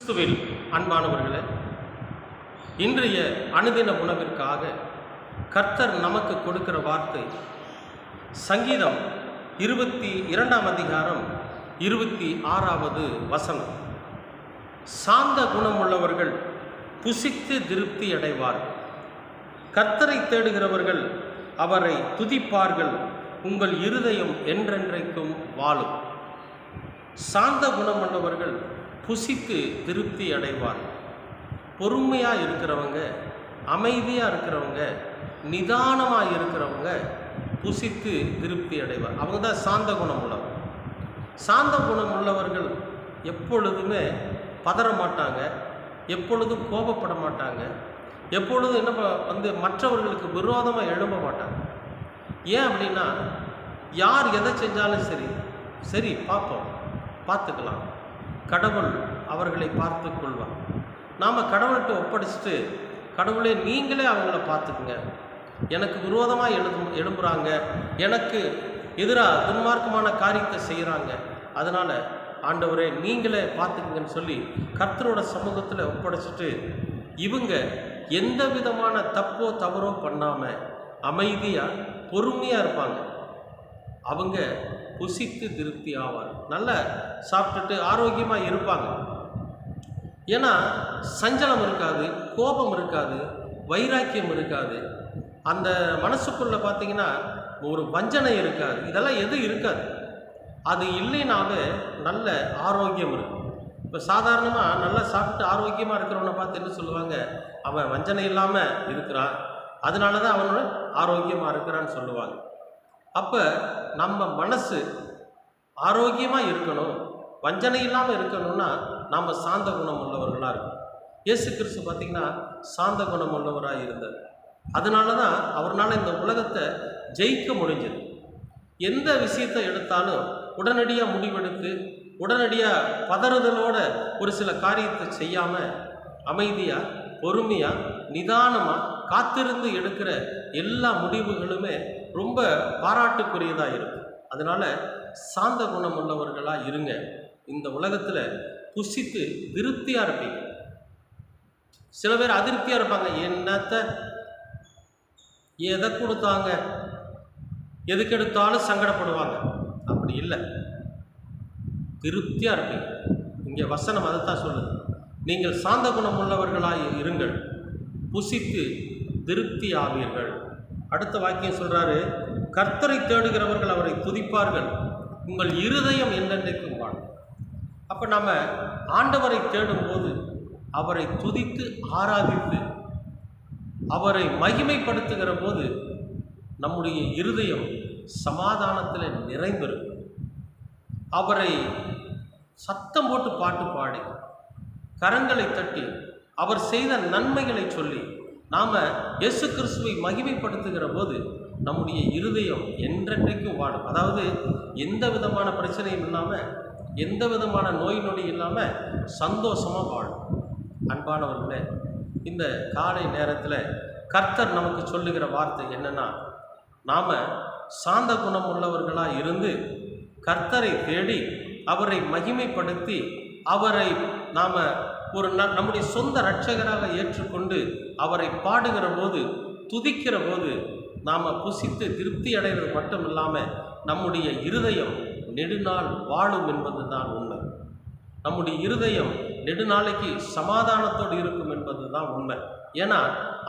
கிறிஸ்துவில் அன்பானவர்களே, இன்றைய அனுதின உணவிற்காக கர்த்தர் நமக்கு கொடுக்கிற வார்த்தை சங்கீதம் 22 அதிகாரம் 26வது வசனம். சாந்த குணமுள்ளவர்கள் புசித்து திருப்தி அடைவார்கள். கர்த்தரை தேடுகிறவர்கள் அவரை துதிப்பார்கள். உங்கள் இருதயம் என்றென்றைக்கும் வாழும். சாந்த குணமுள்ளவர்கள் புசித்து திருப்தி அடைவார்கள். பொறுமையாக இருக்கிறவங்க, அமைதியாக இருக்கிறவங்க, நிதானமாக இருக்கிறவங்க புசித்து திருப்தி அடைவார். அவங்க தான் சாந்த குணம் உள்ளவர். சாந்த குணம் உள்ளவர்கள் எப்பொழுதுமே பதற மாட்டாங்க, எப்பொழுதும் கோபப்பட மாட்டாங்க, எப்பொழுதும் என்ன மற்றவர்களுக்கு விரோதமாக எழும்ப மாட்டாங்க. ஏன் அப்படின்னா, யார் எதை செஞ்சாலும் சரி பார்த்துக்கலாம், கடவுள் அவர்களை பார்த்து கொள்வார். நாம் கடவுள்கிட்ட ஒப்படைச்சிட்டு, கடவுளே நீங்களே அவங்கள பார்த்துக்குங்க, எனக்கு விரோதமாக எழும்புகிறாங்க, எனக்கு எதிராக துன்மார்க்கமான காரியத்தை செய்கிறாங்க, அதனால் ஆண்டவரே நீங்களே பார்த்துக்குங்கன்னு சொல்லி கர்த்தரோட சமூகத்தில் ஒப்படைச்சிட்டு, இவங்க எந்த விதமான தப்போ தவறோ பண்ணாமல் அமைதியாக பொறுமையாக இருப்பாங்க. அவங்க புசித்து திருப்தி ஆவார். நல்லா சாப்பிட்டுட்டு ஆரோக்கியமாக இருப்பாங்க. ஏன்னா சஞ்சலம் இருக்காது, கோபம் இருக்காது, வைராக்கியம் இருக்காது, அந்த மனசுக்குள்ளே பார்த்திங்கன்னா ஒரு வஞ்சனை இருக்காது. இதெல்லாம் எதுவும் இருக்காது. அது இல்லைனாவே நல்ல ஆரோக்கியம் இருக்கும். இப்போ சாதாரணமாக நல்லா சாப்பிட்டு ஆரோக்கியமாக இருக்கிறவனை பார்த்து என்ன சொல்லுவாங்க, அவன் வஞ்சனை இல்லாமல் இருக்கிறான், அதனால தான் அவனோட ஆரோக்கியமாக இருக்கிறான்னு சொல்லுவாங்க. அப்போ நம்ம மனசு ஆரோக்கியமாக இருக்கணும், வஞ்சனை இல்லாமல் இருக்கணும்னா நம்ம சாந்த குணம் உள்ளவர்களாக இருக்கணும். இயேசு கிறிஸ்து பார்த்திங்கன்னா சாந்த குணம் உள்ளவராக இருந்தார். அதனால தான் அவரால் இந்த உலகத்தை ஜெயிக்க முடிஞ்சது. எந்த விஷயத்தை எடுத்தாலும் உடனடியாக முடிவெடுத்து, உடனடியாக பதறுதலோட ஒரு சில காரியத்தை செய்யாமல் அமைதியாக பொறுமையாக நிதானமாக காத்திருந்து எடுக்கிற எல்லா முடிவுகளுமே ரொம்ப பாராட்டுக்குரியதாக இருக்கும். அதனால் சாந்த குணம் உள்ளவர்களாக இருங்க. இந்த உலகத்தில் புசித்து திருப்தியாக இருப்பீங்க. சில பேர் அதிருப்தியாக இருப்பாங்க, என்னத்தை எதை கொடுத்தாங்க, எதுக்கு எடுத்தாலும் சங்கடப்படுவாங்க. அப்படி இல்லை, திருப்தியாக இருப்பீங்க. இங்கே வசனம் அதைத்தான் சொல்லுது, நீங்கள் சாந்த குணம் உள்ளவர்களாக இருங்கள், புசித்து திருப்தி ஆவீர்கள். அடுத்த வாக்கியம் சொல்கிறாரு, கர்த்தரை தேடுகிறவர்கள் அவரை துதிப்பார்கள், உங்கள் இருதயம் என்றென்றைக்கும் வாழும். அப்போ நம்ம ஆண்டவரை தேடும்போது அவரை துதித்து ஆராதித்து அவரை மகிமைப்படுத்துகிற போது நம்முடைய இருதயம் சமாதானத்தில் நிறைந்திருக்கும். அவரை சத்தம் போட்டு பாட்டு பாடி கரங்களை தட்டி அவர் செய்த நன்மைகளை சொல்லி நாம் இயேசு கிறிஸ்துவை மகிமைப்படுத்துகிற போது நம்முடைய இருதயம் என்றென்றைக்கும் வாடும். அதாவது எந்த விதமான பிரச்சனையும் இல்லாமல், எந்த விதமான நோய் நொடி இல்லாமல் சந்தோஷமாக வாடும். அன்பானவர்களே, இந்த காலை நேரத்தில் கர்த்தர் நமக்கு சொல்லுகிற வார்த்தை என்னென்னா, நாம் சாந்த குணம் உள்ளவர்களாக இருந்து கர்த்தரை தேடி அவரை மகிமைப்படுத்தி அவரை நாம் நம்முடைய சொந்த இரட்சகராக ஏற்றுக்கொண்டு அவரை பாடுகிற போது, துதிக்கிற போது நாம் புசித்து திருப்தி அடைகிறது மட்டும் இல்லாமல் நம்முடைய இருதயம் நெடுநாள் வாழும் என்பது தான் உண்மை. நம்முடைய இருதயம் நெடுநாளைக்கு சமாதானத்தோடு இருக்கும் என்பது தான் உண்மை. ஏன்னா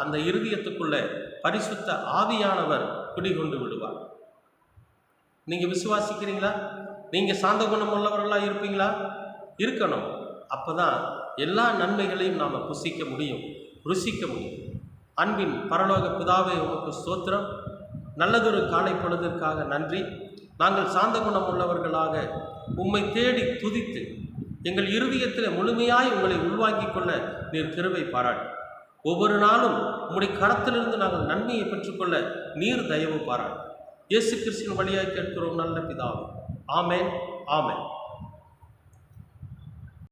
அந்த இருதயத்துக்குள்ளே பரிசுத்த ஆவியானவர் குடிகொண்டு விடுவார். நீங்கள் விசுவாசிக்கிறீங்களா? நீங்கள் சாந்த குணம் உள்ளவர்களாக இருப்பீங்களா? இருக்கணும். அப்போ தான் எல்லா நன்மைகளையும் நாம் புசிக்க முடியும், ருசிக்க முடியும். அன்பின் பரலோக பிதாவே, உமக்கு ஸ்தோத்திரம். நல்லதொரு காலை பொழுதிற்காக நன்றி. நாங்கள் சாந்த குணம் உள்ளவர்களாக உம்மை தேடி துதித்து எங்கள் இருதயத்தில் முழுமையாய் உங்களை உள்வாங்கிக் கொள்ள நீர் கிருபை பாராட்டு. ஒவ்வொரு நாளும் உம்முடைய கரத்திலிருந்து நாங்கள் நன்மையை பெற்றுக்கொள்ள நீர் தயவு பாராட்டு. இயேசு கிறிஸ்துவின் வழியாக கேட்கிறோம் நல்ல பிதாவே. ஆமென், ஆமென்.